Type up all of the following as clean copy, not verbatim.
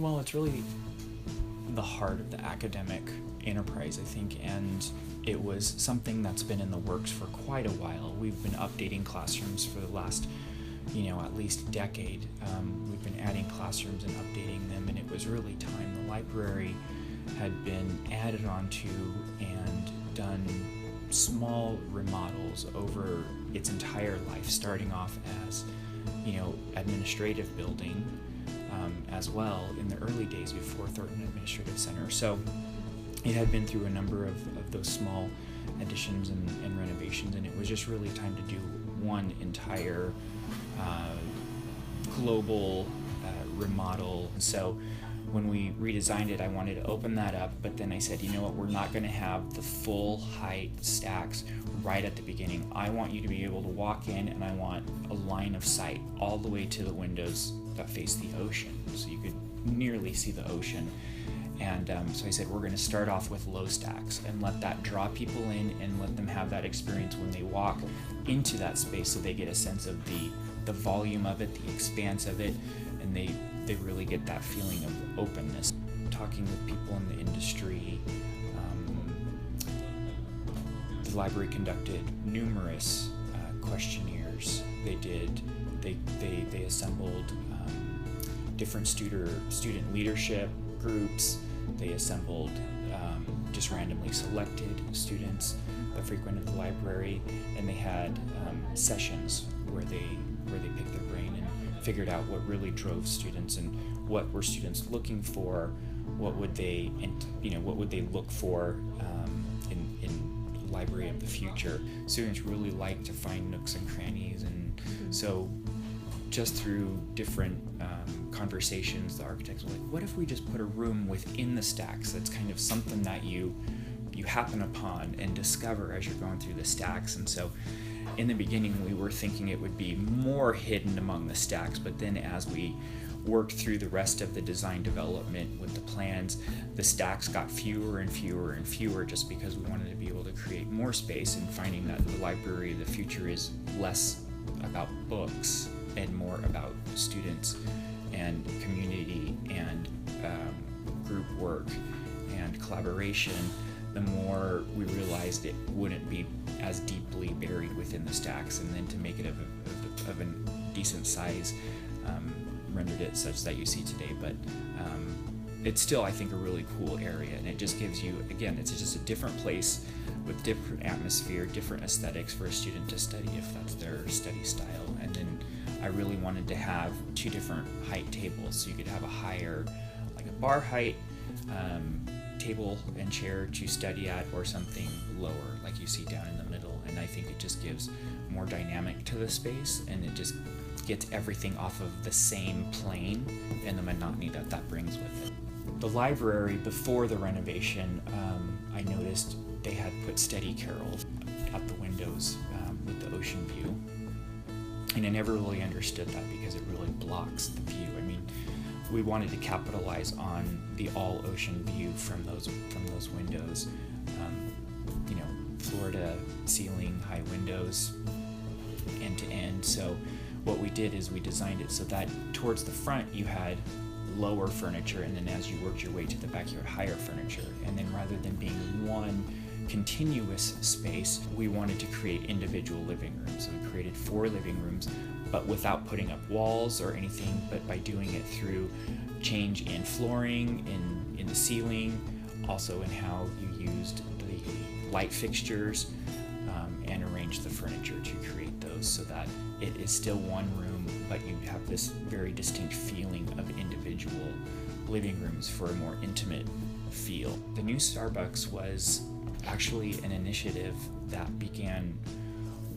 Well, it's really the heart of the academic enterprise, I think, and it was something that's been in the works for quite a while. We've been updating classrooms for the last, at least decade. We've been adding classrooms and updating them, and it was really time. The library had been added onto and done small remodels over its entire life, starting off as, administrative building as well in the early days before Thornton Administrative Center. So it had been through a number of those small additions and renovations, and it was just really time to do one entire global remodel. So when we redesigned it, I wanted to open that up, but then I said, you know what, we're not going to have the full height stacks right at the beginning. I want you to be able to walk in, and I want a line of sight all the way to the windows that face the ocean, so you could nearly see the ocean. And so I said, we're going to start off with low stacks and let that draw people in and let them have that experience when they walk into that space, so they get a sense of the volume of it, the expanse of it, and they really get that feeling of openness. Talking with people in the industry, the library conducted numerous questionnaires. They assembled different student leadership groups. They assembled just randomly selected students that frequented the library, and they had sessions where they picked their brain and figured out what really drove students and what were students looking for, what would they look for in library of the future. Students really like to find nooks and crannies, and so just through different conversations, the architects were like, what if we just put a room within the stacks that's kind of something that you happen upon and discover as you're going through the stacks. And so in the beginning we were thinking it would be more hidden among the stacks, but then as we worked through the rest of the design development with the plans, the stacks got fewer and fewer and fewer, just because we wanted to be able to create more space, and finding that the library of the future is less about books and more about students and community and group work and collaboration. The more we realized it wouldn't be as deeply buried within the stacks, and then to make it of a decent size, rendered it such that you see today. But it's still, I think, a really cool area, and it just gives you, again, it's just a different place with different atmosphere, different aesthetics for a student to study if that's their study style. And then I really wanted to have two different height tables, so you could have a higher, like a bar height table and chair to study at, or something lower like you see down in the middle. And I think it just gives more dynamic to the space, and it just gets everything off of the same plane and the monotony that brings with it. The library, before the renovation, I noticed they had put steady carols at the windows with the ocean view, and I never really understood that because it really blocks the view. I mean, we wanted to capitalize on the all ocean view from those windows, floor to ceiling, high windows, end to end. So what we did is we designed it so that towards the front you had lower furniture, and then as you worked your way to the back you had higher furniture. And then rather than being one continuous space, we wanted to create individual living rooms. So we created 4 living rooms, but without putting up walls or anything, but by doing it through change in flooring, in the ceiling, also in how you used the light fixtures, and arranged the furniture to create those so that it is still one room, but you have this very distinct feeling of individual living rooms for a more intimate feel. The new Starbucks was actually an initiative that began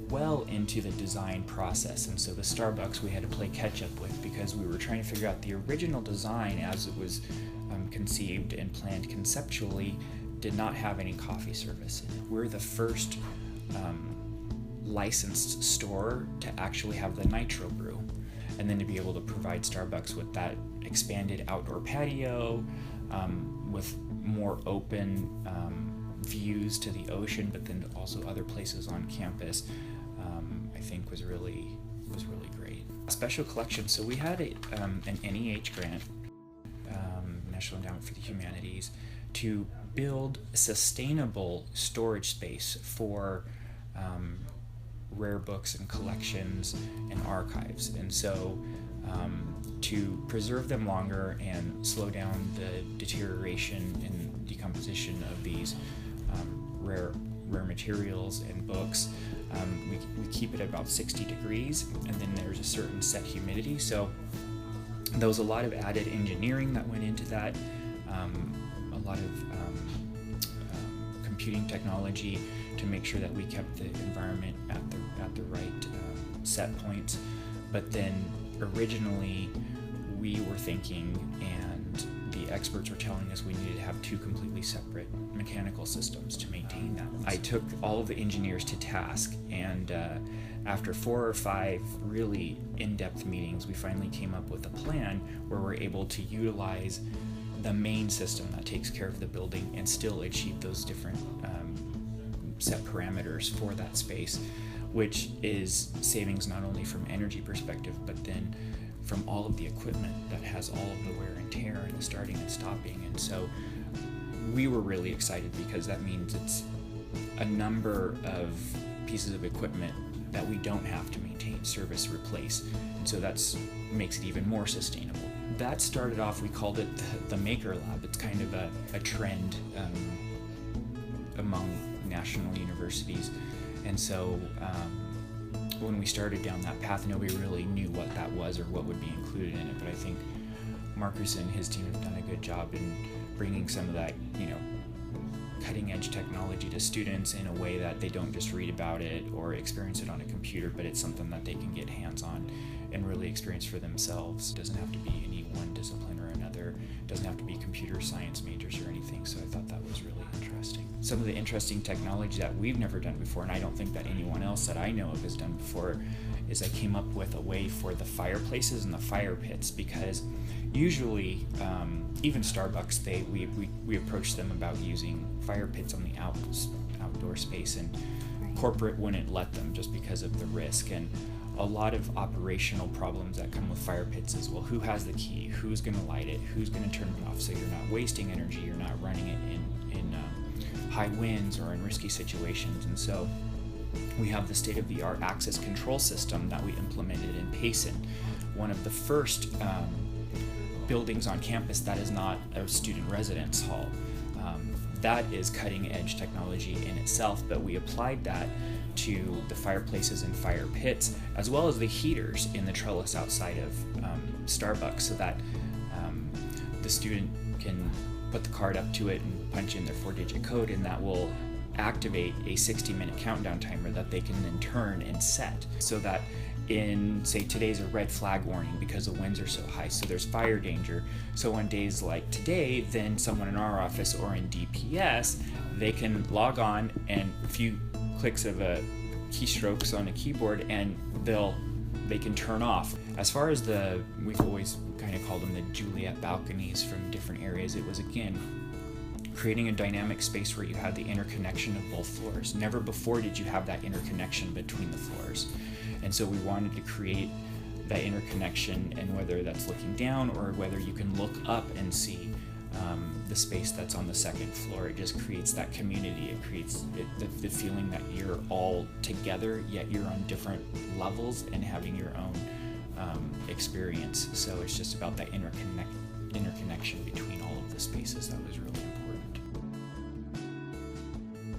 well into the design process, and so the Starbucks we had to play catch up with, because we were trying to figure out the original design as it was conceived and planned conceptually did not have any coffee service. We're the first licensed store to actually have the nitro brew, and then to be able to provide Starbucks with that expanded outdoor patio, with more open views to the ocean, but then also other places on campus, I think was really great. Special collection. So we had an NEH grant National Endowment for the Humanities to build a sustainable storage space for rare books and collections and archives. And so to preserve them longer and slow down the deterioration and decomposition of these rare materials and books, we keep it about 60 degrees, and then there's a certain set humidity. So there was a lot of added engineering that went into that, a lot of computing technology to make sure that we kept the environment at the right set points. But then originally we were thinking, and the experts were telling us, we needed to have two completely separate mechanical systems to maintain that. I took all of the engineers to task, and after 4 or 5 really in-depth meetings, we finally came up with a plan where we're able to utilize the main system that takes care of the building and still achieve those different set parameters for that space, which is savings not only from energy perspective, but then from all of the equipment that has all of the wear and tear and the starting and stopping. And so we were really excited, because that means it's a number of pieces of equipment that we don't have to maintain, service, replace. And so that's makes it even more sustainable. That started off, we called it the Maker Lab. It's kind of a trend among national universities. And so when we started down that path, nobody really knew what that was or what would be included in it. But I think Marcus and his team have done a good job in bringing some of that, cutting edge technology to students in a way that they don't just read about it or experience it on a computer, but it's something that they can get hands on and really experience for themselves. It doesn't have to be any one discipline or another. It doesn't have to be computer science majors or anything. So I thought that was really interesting. Some of the interesting technology that we've never done before, and I don't think that anyone else that I know of has done before, is I came up with a way for the fireplaces and the fire pits, because usually even Starbucks, we approach them about using fire pits on the outdoor space, and corporate wouldn't let them just because of the risk. And a lot of operational problems that come with fire pits is, well, who has the key, who's going to light it, who's going to turn it off, so you're not wasting energy, you're not running it in high winds or in risky situations. And so we have the state-of-the-art access control system that we implemented in Payson, one of the first buildings on campus that is not a student residence hall. That is cutting-edge technology in itself, but we applied that to the fireplaces and fire pits, as well as the heaters in the trellis outside of Starbucks, so that the student can put the card up to it and punch in their 4-digit code, and that will activate a 60-minute countdown timer that they can then turn and set, so that in, say, today's a red flag warning because the winds are so high, so there's fire danger. So on days like today, then someone in our office or in DPS, they can log on, and a few clicks of keystrokes on a keyboard, and they can turn off. As far as we've always kind of called them the Juliet balconies from different areas, it was, again, creating a dynamic space where you have the interconnection of both floors. Never before did you have that interconnection between the floors. And so we wanted to create that interconnection, and whether that's looking down or whether you can look up and see the space that's on the second floor, it just creates that community. It creates the feeling that you're all together, yet you're on different levels and having your own experience. So it's just about that interconnection between all of the spaces that was really